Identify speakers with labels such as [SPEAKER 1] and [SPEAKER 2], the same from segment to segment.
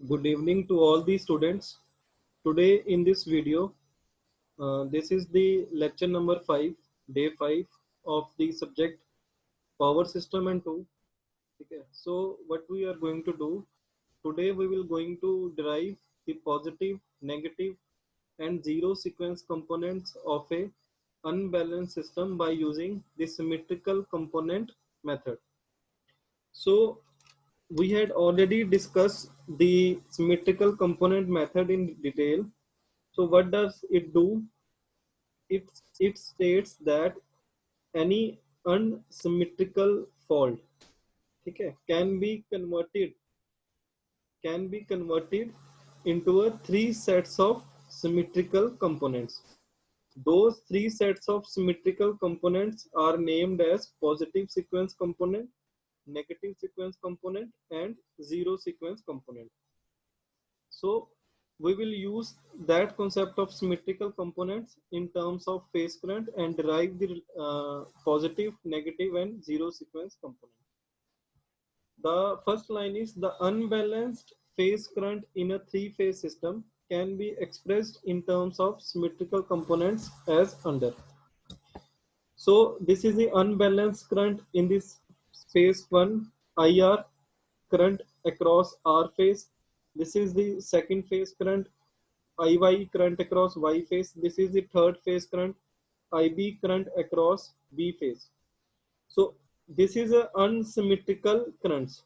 [SPEAKER 1] Good evening to all the students. Today in this video, this is the lecture number 5, day 5 of the subject power system and 2. Okay. So what we are going to do today, we will going to derive the positive, negative and zero sequence components of a unbalanced system by using the symmetrical component method. So we had already discussed the symmetrical component method in detail. So what does it do? It states that any unsymmetrical fault, okay, can be converted into a three sets of symmetrical components. Those three sets of symmetrical components are named as positive sequence component, negative sequence component, and zero sequence component. So we will use that concept of symmetrical components in terms of phase current and derive the positive, negative, and zero sequence component. The first line is the unbalanced phase current in a three-phase system can be expressed in terms of symmetrical components as under. So this is the unbalanced current in this phase 1 IR current across R phase. This is the second phase current IY current across Y phase. This is the third phase current IB current across B phase. So this is a unsymmetrical currents.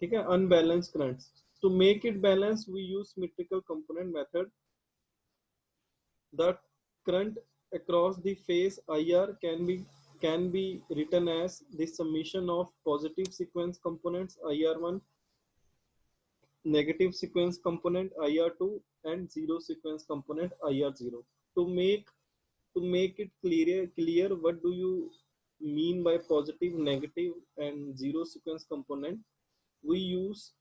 [SPEAKER 1] Okay, unbalanced currents. To make it balanced, we use symmetrical component method. The current across the phase IR can be written as the summation of positive sequence components IR1, negative sequence component IR2, and zero sequence component IR0. To make it clear what do you mean by positive, negative, and zero sequence component, we use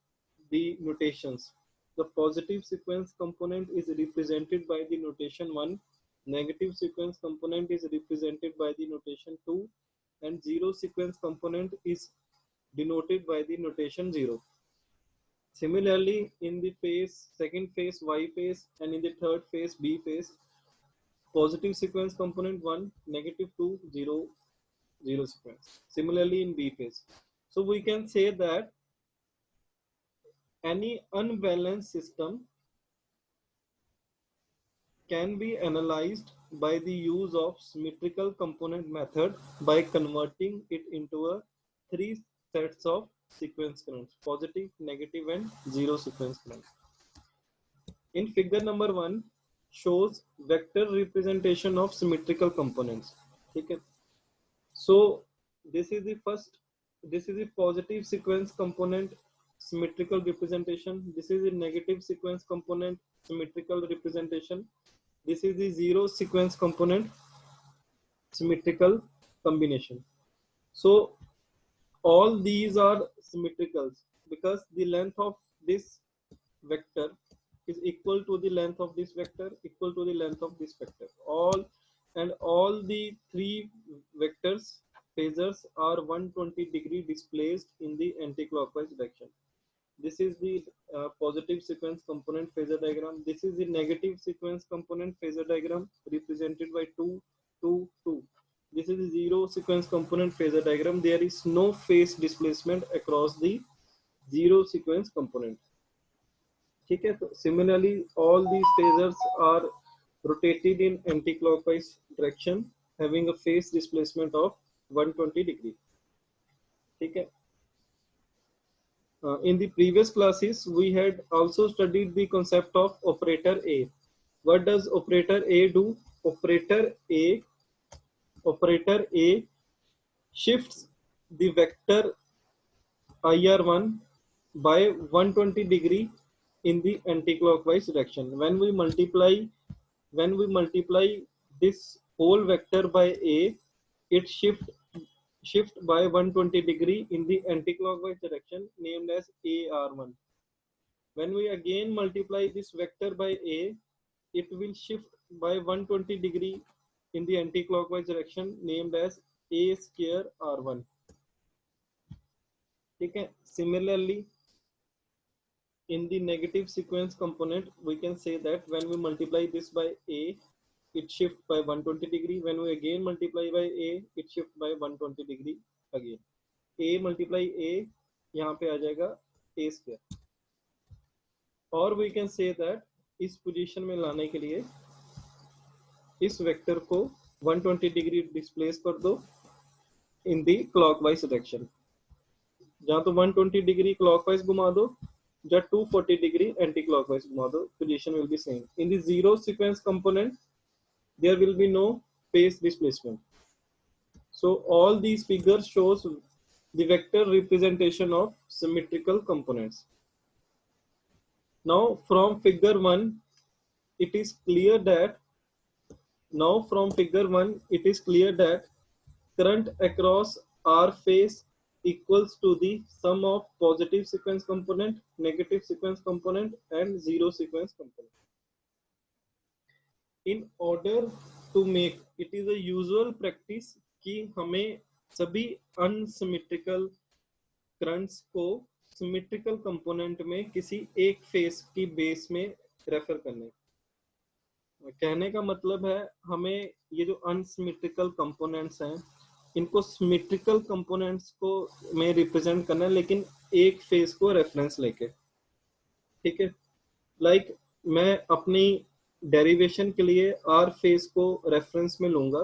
[SPEAKER 1] the notations. The positive sequence component is represented by the notation 1, negative sequence component is represented by the notation 2, and zero sequence component is denoted by the notation 0. Similarly, in the second phase Y phase, and in the third phase B phase, positive sequence component 1, negative 2, 0, 0 sequence. Similarly in B phase. So we can say that any unbalanced system can be analyzed by the use of symmetrical component method by converting it into a three sets of sequence currents: positive, negative, and zero sequence currents. In figure number 1 shows vector representation of symmetrical components. Okay. So this is the positive sequence component symmetrical representation. This is the negative sequence component symmetrical representation. This is the zero sequence component symmetrical combination. So all these are symmetrical because the length of this vector is equal to the length of this vector, equal to the length of this vector. All the three vectors phasors are 120-degree displaced in the anti-clockwise direction. This is the positive sequence component phasor diagram. This is the negative sequence component phasor diagram represented by 2, 2, 2. This is the zero sequence component phasor diagram. There is no phase displacement across the zero sequence component. Okay. Similarly, all these phasors are rotated in anti-clockwise direction, having a phase displacement of 120 degree. Okay. In the previous classes, we had also studied the concept of operator A. What does operator A do? Operator A shifts the vector IR1 by 120 degree in the anti-clockwise direction. When we multiply this whole vector by A, it shift by 120 degree in the anti-clockwise direction named as AR1. When we again multiply this vector by A, it will shift by 120 degree in the anti-clockwise direction named as A square R1. Okay. Similarly, in the negative sequence component, we can say that when we multiply this by a, it shift by 120 degree. When we again multiply by a, it shift by 120 degree again. a multiply a, यहाँ पे आ जाएगा a square. और we can say that इस position में लाने के लिए इस वेक्टर को 120 डिग्री डिस्प्लेस कर दो इन दी क्लॉकवाइज डायरेक्शन. जहाँ तो 120 डिग्री क्लॉकवाइज घुमा दो, या 240 डिग्री एंटी क्लॉकवाइज घुमा दो, position will be same. In the zero sequence component there will be no phase displacement. So all these figures shows the vector representation of symmetrical components. Now from figure 1 it is clear that current across R phase equals to the sum of positive sequence component, negative sequence component and zero sequence component. In order to make, it is a usual practice कि हमें सभी unsymmetrical currents को symmetrical component में किसी एक face की base में refer करने. कहने का मतलब है हमें ये जो अनसिमेट्रिकल कंपोनेंट्स हैं इनको सिमेट्रिकल कंपोनेंट्स को में रिप्रेजेंट करना है, लेकिन एक फेस को रेफरेंस लेके. ठीक है, लाइक मैं अपनी डेरिवेशन के लिए आर फेस को रेफरेंस में लूंगा.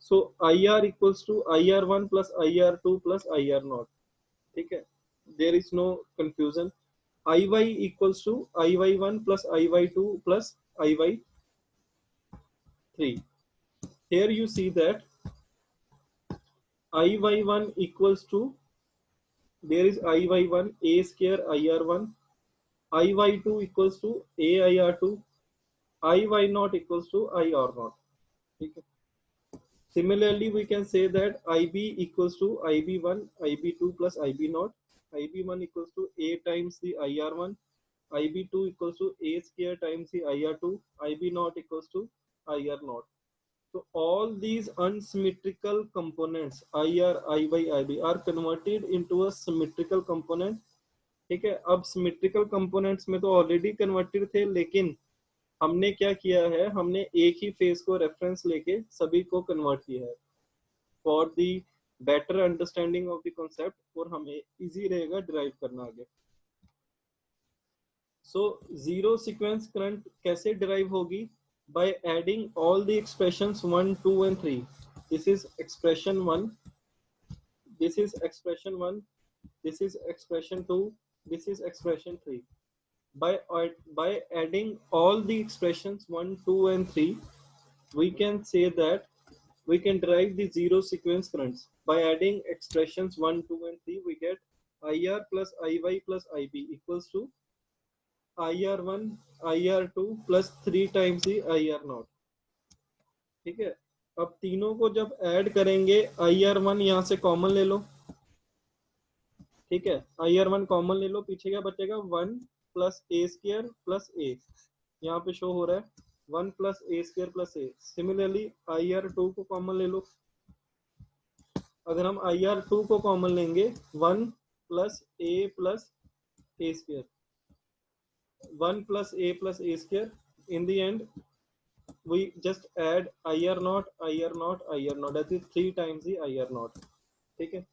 [SPEAKER 1] So I R equals to I R one plus I R two plus I R not. ठीक है, there is no confusion. I Y equals to I Y one plus I Y two plus I Y three. Here you see that I Y one equals to, there is I Y one a square I R one, I Y two equals to a I R two, I y naught equals to I r naught. ठीक है. Similarly, we can say that IB equals to IB1, IB2 plus IB naught. IB1 equals to A times the IR1. IB2 equals to A square times the IR2. IB naught equals to IR naught. So all these unsymmetrical components IR, IY, IB are converted into a symmetrical component. ठीक है. अब symmetrical components में तो already converted थे, लेकिन हमने क्या किया है, हमने एक ही फेस को रेफरेंस लेके सभी को कन्वर्ट किया है for the better understanding of the concept, और हमें इजी रहेगा डिराइव करना आगे. सो जीरो सीक्वेंस करंट कैसे डिराइव होगी? By adding all the expressions 1, 2 and 3. This is expression 1, this is expression 1, this is expression 2, this is expression 3. By adding all the expressions 1, 2 and 3, we can say that we can derive the zero sequence currents. By adding expressions 1, 2 and 3, we get IR plus IY plus IB equals to IR1 IR2 plus 3 times the IR naught. ठीक है, अब तीनों को जब add करेंगे IR1 यहाँ से common ले लो. ठीक है, IR1 कॉमन ले लो, पीछे क्या बचेगा 1 plus A square plus A, यहाँ पे शो हो रहा है 1 plus A square plus A. Similarly I R two को कॉमन ले लो. अगर हम आई आर टू को कॉमन लेंगे 1 plus A square, 1 plus A square. In the end we just add IR naught, IR naught, IR naught, that is 3 times the IR naught. ठीक है.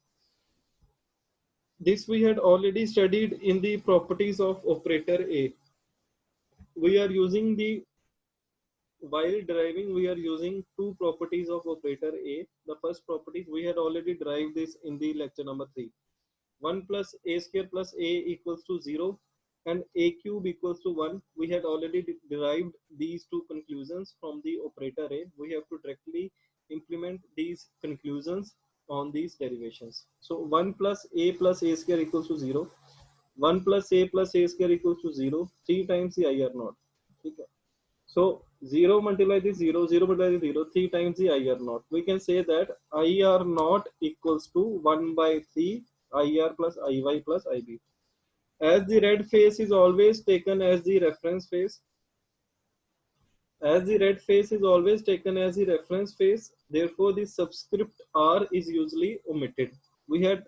[SPEAKER 1] This we had already studied in the properties of operator A. We are using while deriving, we are using two properties of operator A. The first property, we had already derived this in the lecture number 3. 1 plus A square plus A equals to 0 and A cube equals to 1. We had already derived these two conclusions from the operator A. We have to directly implement these conclusions on these derivations. So 1 plus A square equals to 0. 1 plus A square equals to 0. 3 times the IR naught. Okay. So 0 multiply the 0, 0 multiply the 0, 3 times the IR naught. We can say that IR naught equals to 1 by 3 IR plus IY plus IB. As the red face is always taken as the reference face, therefore the subscript R is usually omitted. We had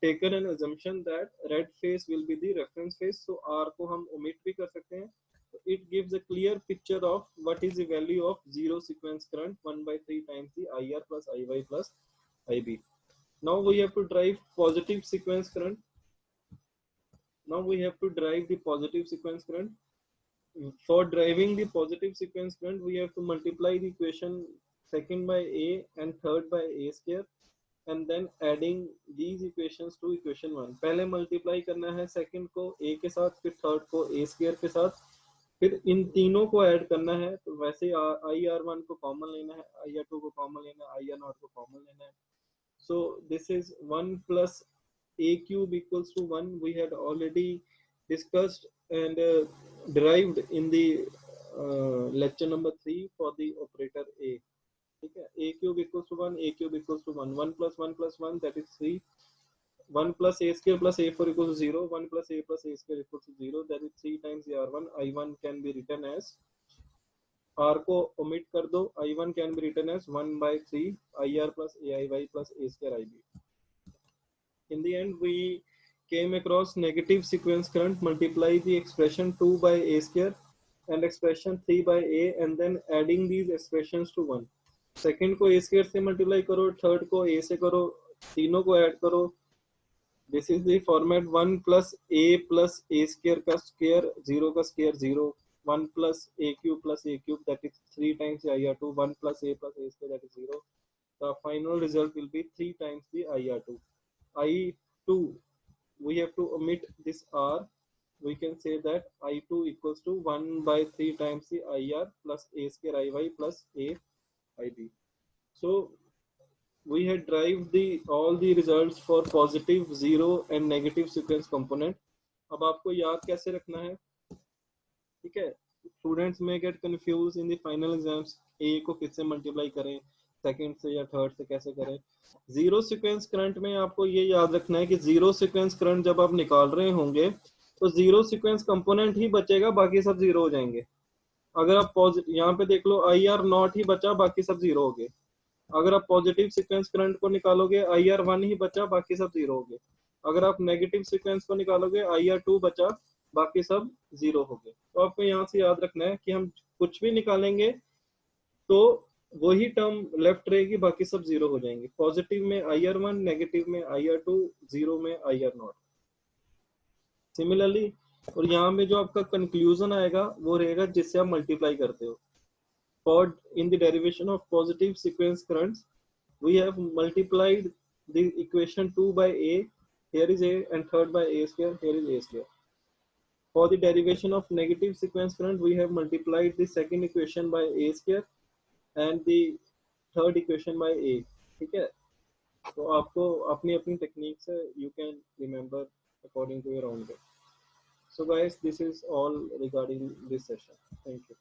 [SPEAKER 1] taken an assumption that red phase will be the reference phase, so R को हम omit भी कर सकते हैं. It gives a clear picture of what is the value of zero sequence current 1/3 times the IR plus IY plus IB. Now we have to drive positive sequence current. Now we have to drive the positive sequence current. For driving the positive sequence current, we have to multiply the equation second by A and third by A square, and then adding these equations to equation 1. पहले multiply करना है second को A के साथ, फिर third को A square के साथ, फिर इन तीनों को ऐड करना है. तो वैसे IR1 को कॉमन लेना है, IR2 को कॉमन लेना है, IR0 को कॉमन लेना है. So this is 1 plus A cube equals to 1. We had already discussed and derived in the lecture number 3 for the operator A. ठीक है, A cube equals to 1, A cube equals to 1, 1 plus 1 plus 1, that is 3. 1 plus A square plus A4 equals to 0, 1 plus A plus A square equals to 0, that is 3 times the R1. I1 can be written as, R को omit कर दो, I1 can be written as 1 by 3 IR plus AIY plus A square IB. In the end, we came across negative sequence current, multiply the expression 2 by A square and expression 3 by A, and then adding these expressions to 1. Second को A square से multiply करो, third को A से करो, तीनों को add करो. This is the format 1 plus A square का स्क्वायर, 0 का square 0, 1 plus A cube that is 3 times the IR2, 1 plus A square that is 0. The final result will be 3 times the IR2. I2, we have to omit this R. We can say that I2 equals to 1 by 3 times the IR plus A square IY plus A IB. So we had derived all the results for positive, zero and negative sequence component. अब आपको याद कैसे रखना है, ठीक है. Students may get confused in the final exams. A को किससे मल्टीप्लाई करें, सेकंड से या थर्ड से कैसे करें. जीरो सीक्वेंस करंट में आपको ये याद रखना है कि जीरो सीक्वेंस करंट जब आप निकाल रहे होंगे तो जीरो सीक्वेंस कंपोनेंट ही बचेगा, बाकी सब जीरो हो जाएंगे. अगर आप पॉजिटिव यहाँ पे देख लो, IR0 ही बचा, बाकी सब जीरो हो गए. अगर आप पॉजिटिव सीक्वेंस करंट को निकालोगे, IR1 ही बचा, बाकी सब जीरो हो गए. अगर आप नेगेटिव सीक्वेंस को निकालोगे, IR2 बचा, बाकी सब जीरो हो गए. तो आपको यहाँ से याद रखना है कि हम कुछ भी निकालेंगे तो वही टर्म लेफ्ट रहेगी, बाकी सब जीरो हो जाएंगे. पॉजिटिव में IR1, नेगेटिव में IR2, जीरो में IR0. सिमिलरली, और यहाँ में जो आपका कंक्लूजन आएगा वो रहेगा जिससे आप मल्टीप्लाई करते हो. For in the derivation of positive sequence currents, we have multiplied the equation 2 by A, here is A, and third by A square, here is A square. For the derivation of negative sequence current, we have multiplied the second equation by A square and the third equation by A. ठीक है, तो आपको अपनी अपनी technique से you can remember according to your own way. So guys, this is all regarding this session. Thank you.